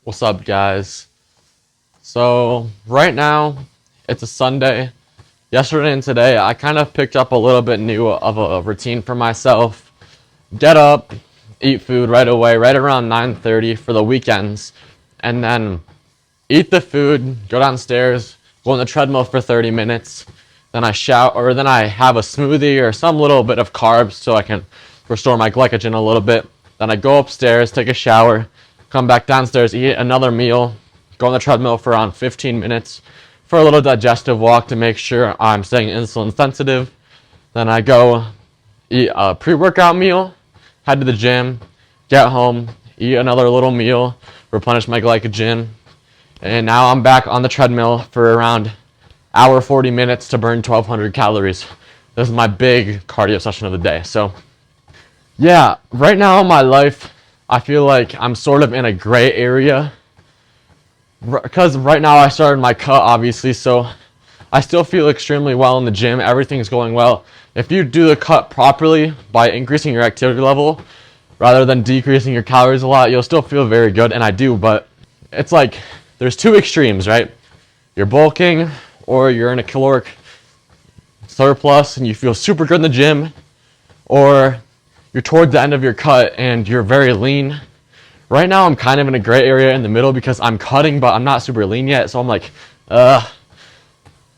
What's up, guys? So right now it's a Sunday. Yesterday and today I kind of picked up a little bit new of a routine for myself. Get up, eat food right away, right around 9:30 for the weekends, and then eat the food, go downstairs, go on the treadmill for 30 minutes. Then I shower, or then I have a smoothie or some little bit of carbs so I can restore my glycogen a little bit. Then I go upstairs, take a shower, come back downstairs, eat another meal, go on the treadmill for around 15 minutes for a little digestive walk to make sure I'm staying insulin sensitive. Then I go eat a pre-workout meal, head to the gym, get home, eat another little meal, replenish my glycogen, and now I'm back on the treadmill for around hour 40 minutes to burn 1,200 calories. This is my big cardio session of the day. So yeah, right now in my life, I feel like I'm sort of in a gray area because right now I started my cut, obviously, so I still feel extremely well in the gym. Everything's going well. If you do the cut properly by increasing your activity level rather than decreasing your calories a lot, you'll still feel very good, and I do, but it's like there's two extremes, right? You're bulking or you're in a caloric surplus and you feel super good in the gym, or you're towards the end of your cut and you're very lean. Right now I'm kind of in a gray area in the middle because I'm cutting, but I'm not super lean yet, so I'm like, but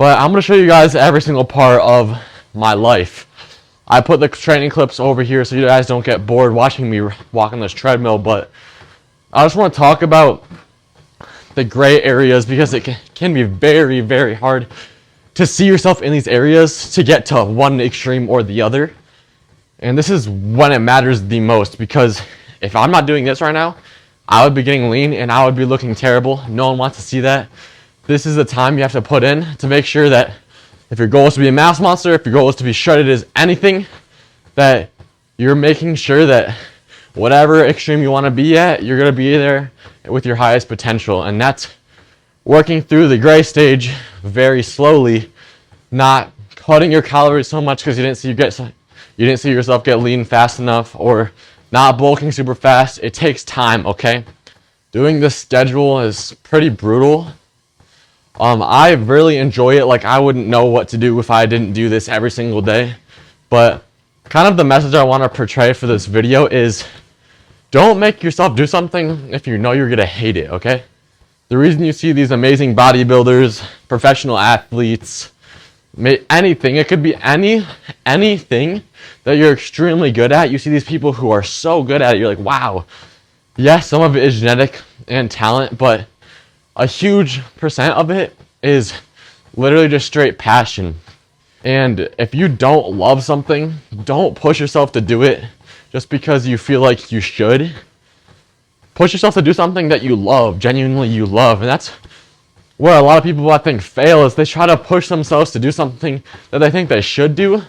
I'm going to show you guys every single part of my life. I put the training clips over here so you guys don't get bored watching me walk on this treadmill, but I just want to talk about the gray areas because it can be very, very hard to see yourself in these areas to get to one extreme or the other. And this is when it matters the most, because if I'm not doing this right now, I would be getting lean and I would be looking terrible. No one wants to see that. This is the time you have to put in to make sure that if your goal is to be a mass monster, if your goal is to be shredded as anything, that you're making sure that whatever extreme you want to be at, you're going to be there with your highest potential. And that's working through the gray stage very slowly, not cutting your calories so much because you didn't see yourself get lean fast enough, or not bulking super fast. It takes time, okay? Doing this schedule is pretty brutal. I really enjoy it. Like, I wouldn't know what to do if I didn't do this every single day. But kind of the message I want to portray for this video is don't make yourself do something if you know you're going to hate it, okay? The reason you see these amazing bodybuilders, professional athletes, anything, it could be anything that you're extremely good at. You see these people who are so good at it, you're like, wow. Yes, some of it is genetic and talent, but a huge percent of it is literally just straight passion. And if you don't love something, don't push yourself to do it just because you feel like you should. Push yourself to do something that you love, genuinely you love. And that's where a lot of people, I think, fail, is they try to push themselves to do something that they think they should do,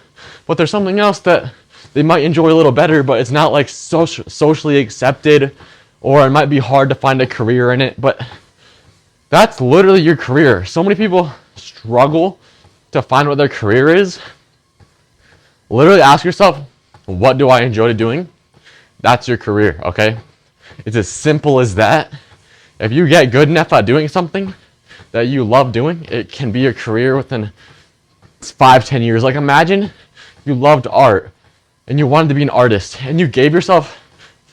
but there's something else that they might enjoy a little better, but it's not like socially accepted, or it might be hard to find a career in it, but that's literally your career. So many people struggle to find what their career is. Literally ask yourself, what do I enjoy doing? That's your career, okay? It's as simple as that. If you get good enough at doing something that you love doing, it can be your career within 5-10 years. Like, imagine you loved art and you wanted to be an artist and you gave yourself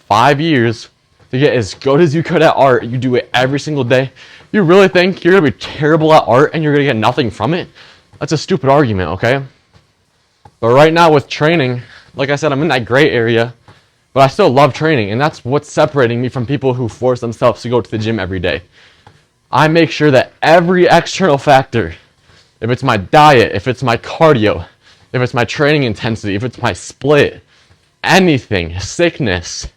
5 years to get as good as you could at art. You do it every single day. You really think you're going to be terrible at art and you're going to get nothing from it? That's a stupid argument, okay? But right now with training, like I said, I'm in that gray area, but I still love training, and that's what's separating me from people who force themselves to go to the gym every day. I make sure that every external factor, if it's my diet, if it's my cardio, if it's my training intensity, if it's my split, anything, sickness,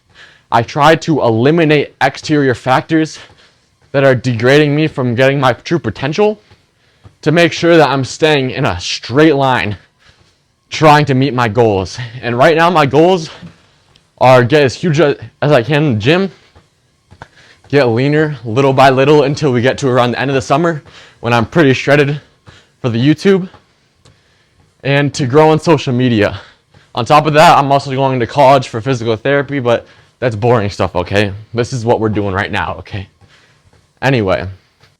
I try to eliminate exterior factors that are degrading me from getting my true potential to make sure that I'm staying in a straight line trying to meet my goals. And right now my goals are get as huge as I can in the gym, get leaner little by little until we get to around the end of the summer when I'm pretty shredded for the YouTube, and to grow on social media. On top of that, I'm also going to college for physical therapy, but that's boring stuff, okay? This is what we're doing right now, okay? Anyway,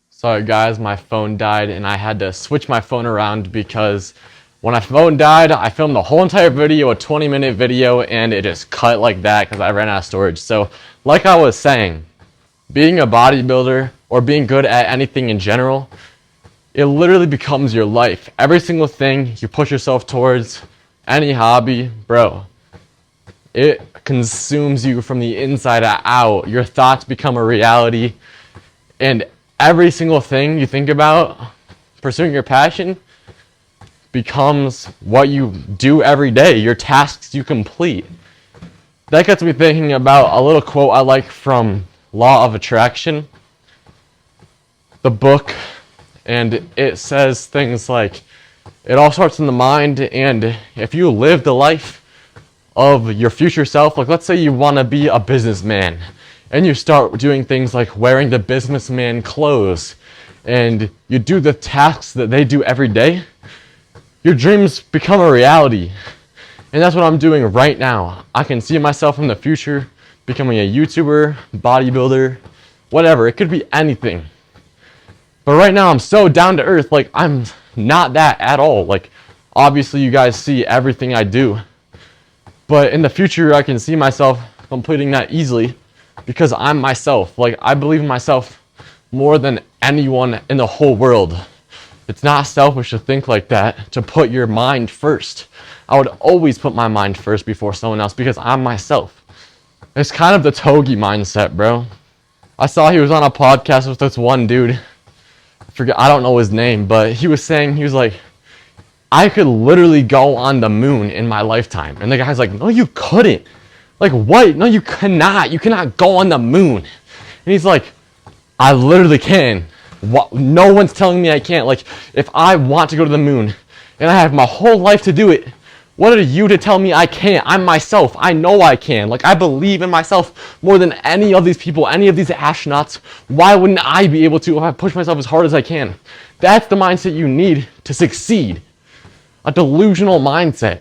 sorry guys, my phone died and I had to switch my phone around because when my phone died, I filmed the whole entire video, a 20-minute video, and it just cut like that because I ran out of storage. So, like I was saying, being a bodybuilder or being good at anything in general, it literally becomes your life. Every single thing you push yourself towards, any hobby, bro, it consumes you from the inside out. Your thoughts become a reality, and every single thing you think about, pursuing your passion, becomes what you do every day, your tasks you complete. That gets me thinking about a little quote I like from Law of Attraction, the book, and it says things like, it all starts in the mind, and if you live the life of your future self, like let's say you want to be a businessman, and you start doing things like wearing the businessman clothes, and you do the tasks that they do every day, your dreams become a reality. And that's what I'm doing right now. I can see myself in the future becoming a YouTuber, bodybuilder, whatever. It could be anything. But right now I'm so down to earth. Like, I'm not that at all. Like, obviously you guys see everything I do. But in the future I can see myself completing that easily because I'm myself. Like, I believe in myself more than anyone in the whole world. It's not selfish to think like that, to put your mind first. I would always put my mind first before someone else because I'm myself. It's kind of the Togi mindset, bro. I saw he was on a podcast with this one dude. I don't know his name, but he was saying, he was like, I could literally go on the moon in my lifetime. And the guy's like, no, you couldn't. Like, what? No, you cannot. You cannot go on the moon. And he's like, I literally can. What? No one's telling me I can't. Like, if I want to go to the moon and I have my whole life to do it, what are you to tell me I can't? I'm myself. I know I can. Like, I believe in myself more than any of these people, any of these astronauts. Why wouldn't I be able to if I push myself as hard as I can? That's the mindset you need to succeed. A delusional mindset.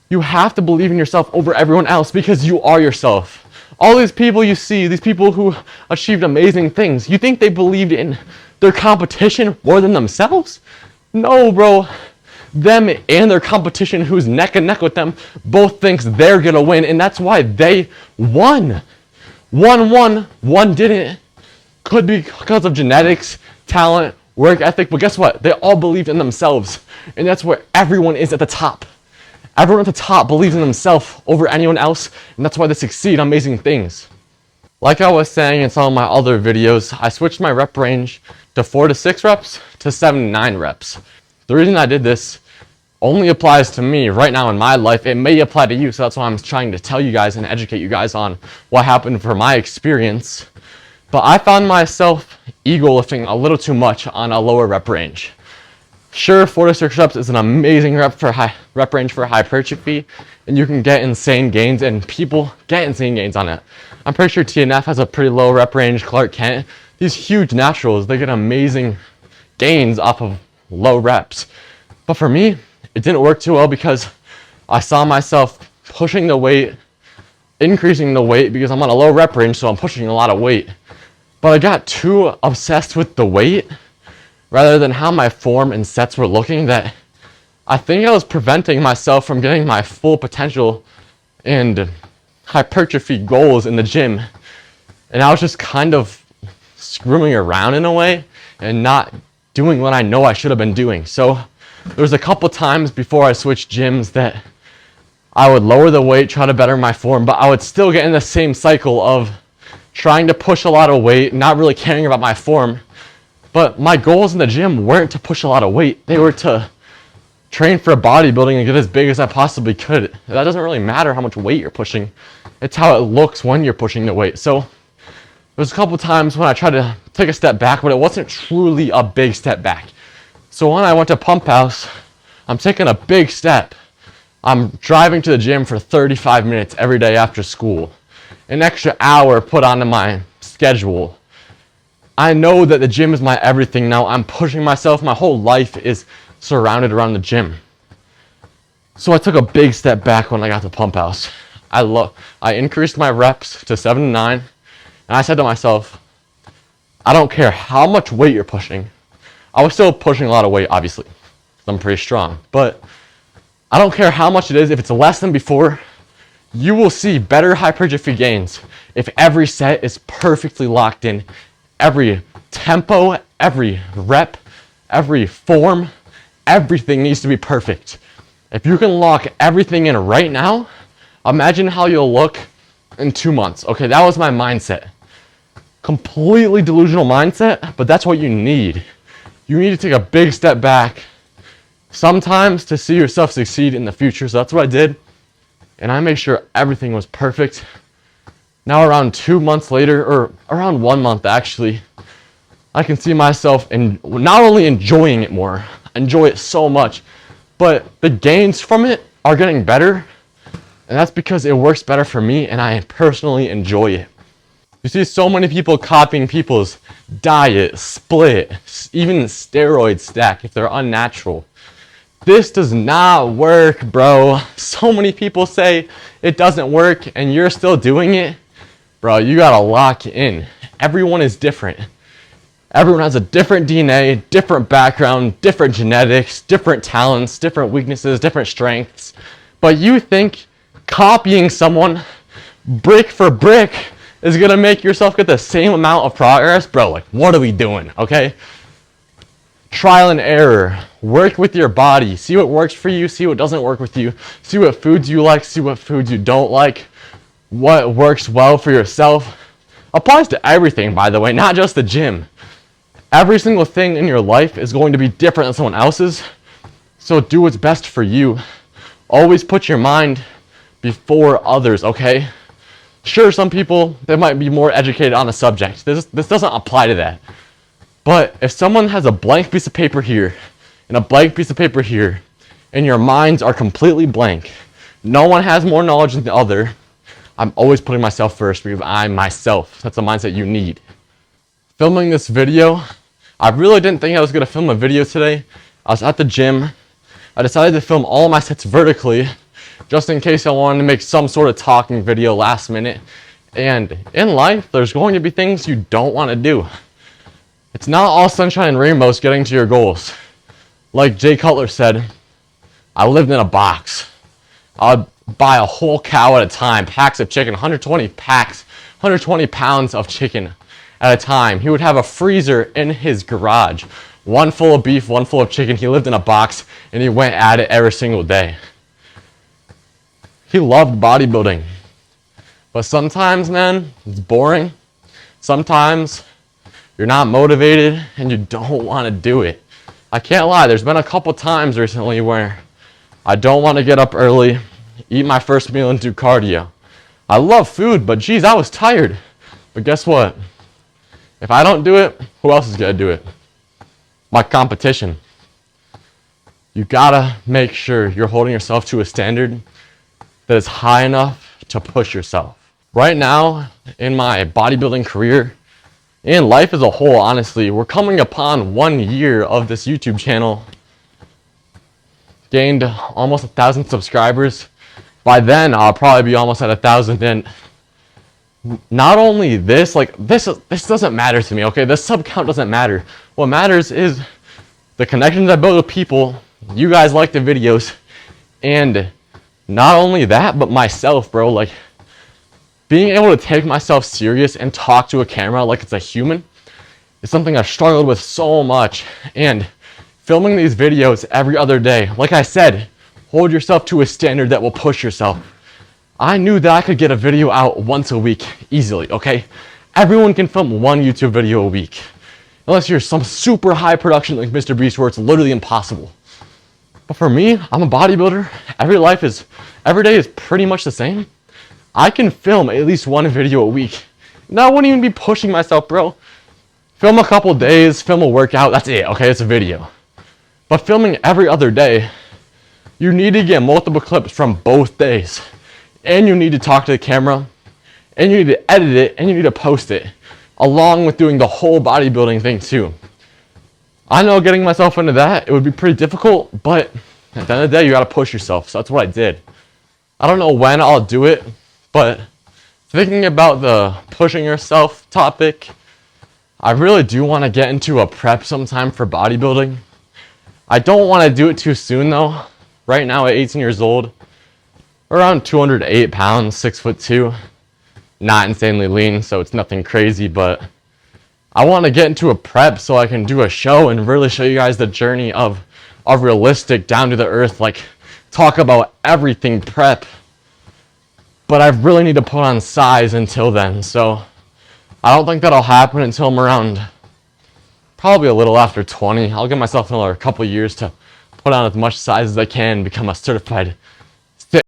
You have to believe in yourself over everyone else because you are yourself. All these people you see, these people who achieved amazing things, you think they believed in their competition more than themselves? No, bro. Them and their competition who's neck and neck with them both thinks they're gonna win, and that's why they won. One won, one didn't. Could be because of genetics, talent, work ethic, but guess what? They all believed in themselves, and that's where everyone is at the top. Everyone at the top believes in themselves over anyone else, and that's why they succeed on amazing things. Like I was saying in some of my other videos, I switched my rep range to 4 to 6 reps to 7 to 9 reps. The reason I did this only applies to me right now in my life. It may apply to you, so that's why I'm trying to tell you guys and educate you guys on what happened for my experience. But I found myself ego lifting a little too much on a lower rep range. Sure, 4 to 6 reps is an amazing rep range for hypertrophy, and you can get insane gains, and people get insane gains on it. I'm pretty sure TNF has a pretty low rep range, Clark Kent. These huge naturals, they get amazing gains off of low reps. But for me, it didn't work too well because I saw myself pushing the weight, increasing the weight because I'm on a low rep range, so I'm pushing a lot of weight. But I got too obsessed with the weight rather than how my form and sets were looking that I think I was preventing myself from getting my full potential and hypertrophy goals in the gym. And I was just kind of screwing around in a way and not doing what I know I should have been doing. So there was a couple times before I switched gyms that I would lower the weight, try to better my form, but I would still get in the same cycle of trying to push a lot of weight, not really caring about my form. But my goals in the gym weren't to push a lot of weight. They were to train for bodybuilding and get as big as I possibly could. That doesn't really matter how much weight you're pushing. It's how it looks when you're pushing the weight. So there was a couple times when I tried to take a step back, but it wasn't truly a big step back. So when I went to Pump House, I'm taking a big step. I'm driving to the gym for 35 minutes every day after school. An extra hour put onto my schedule. I know that the gym is my everything now. I'm pushing myself. My whole life is surrounded around the gym. So I took a big step back when I got to Pump House. I increased my reps to 7 to 9. And I said to myself, I don't care how much weight you're pushing. I was still pushing a lot of weight, obviously, 'cause I'm pretty strong. But I don't care how much it is. If it's less than before, you will see better hypertrophy gains if every set is perfectly locked in. Every tempo, every rep, every form, everything needs to be perfect. If you can lock everything in right now, imagine how you'll look in 2 months. Okay, that was my mindset. Completely delusional mindset, but that's what you need. You need to take a big step back sometimes to see yourself succeed in the future. So that's what I did. And I made sure everything was perfect. Now around 2 months later, or around 1 month actually, I can see myself in not only enjoying it more, enjoy it so much, but the gains from it are getting better. And that's because it works better for me and I personally enjoy it. You see so many people copying people's diet, split, even steroid stack if they're unnatural. This does not work, bro. So many people say it doesn't work and you're still doing it. Bro, you gotta lock in. Everyone is different. Everyone has a different DNA, different background, different genetics, different talents, different weaknesses, different strengths. But you think copying someone brick for brick is gonna make yourself get the same amount of progress? Bro, like, what are we doing, okay? Trial and error. Work with your body. See what works for you, see what doesn't work with you. See what foods you like, see what foods you don't like. What works well for yourself. Applies to everything, by the way, not just the gym. Every single thing in your life is going to be different than someone else's. So do what's best for you. Always put your mind before others, okay? Sure, some people, they might be more educated on a subject. This doesn't apply to that. But if someone has a blank piece of paper here and a blank piece of paper here, and your minds are completely blank, no one has more knowledge than the other, I'm always putting myself first because I'm myself. That's the mindset you need. Filming this video, I really didn't think I was gonna film a video today. I was at the gym. I decided to film all my sets vertically, just in case I wanted to make some sort of talking video last minute. And in life, there's going to be things you don't want to do. It's not all sunshine and rainbows getting to your goals. Like Jay Cutler said, I lived in a box. I'd buy a whole cow at a time, packs of chicken, 120 packs, 120 pounds of chicken at a time. He would have a freezer in his garage, one full of beef, one full of chicken. He lived in a box and he went at it every single day. He loved bodybuilding. But sometimes, man, it's boring. Sometimes you're not motivated and you don't want to do it. I can't lie, there's been a couple times recently where I don't want to get up early, eat my first meal and do cardio. I love food, but geez, I was tired. But guess what? If I don't do it, who else is going to do it? My competition. You gotta make sure you're holding yourself to a standard that is high enough to push yourself. Right now, in my bodybuilding career, and life as a whole, honestly, we're coming upon 1 year of this YouTube channel. Gained almost 1,000 subscribers. By then, I'll probably be almost at 1,000. And not only this, like this doesn't matter to me, okay? The sub count doesn't matter. What matters is the connections I build with people. You guys like the videos. And not only that, but myself, bro. Like, being able to take myself serious and talk to a camera like it's a human is something I've struggled with so much. And filming these videos every other day, like I said, hold yourself to a standard that will push yourself. I knew that I could get a video out once a week easily, okay? Everyone can film one YouTube video a week. Unless you're some super high production like Mr. Beast where it's literally impossible. But for me, I'm a bodybuilder. Every day is pretty much the same. I can film at least one video a week. Now I wouldn't even be pushing myself, bro. Film a couple days, film a workout, that's it, okay? It's a video. But filming every other day, you need to get multiple clips from both days. And you need to talk to the camera, and you need to edit it, and you need to post it, along with doing the whole bodybuilding thing too. I know getting myself into that, it would be pretty difficult, but at the end of the day, you gotta push yourself, so that's what I did. I don't know when I'll do it, but thinking about the pushing yourself topic, I really do want to get into a prep sometime for bodybuilding. I don't want to do it too soon though. Right now at 18 years old, around 208 pounds, 6'2", not insanely lean, so it's nothing crazy, but I want to get into a prep so I can do a show and really show you guys the journey of realistic, down to the earth, like talk about everything prep. But I really need to put on size until then, so I don't think that'll happen until I'm around probably a little after 20. I'll give myself another couple years to put on as much size as I can, become a certified fit.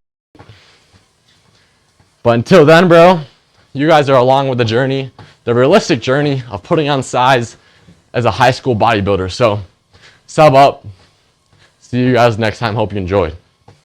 But until then, bro, you guys are along with the journey, the realistic journey of putting on size as a high school bodybuilder. So sub up. See you guys next time. Hope you enjoyed.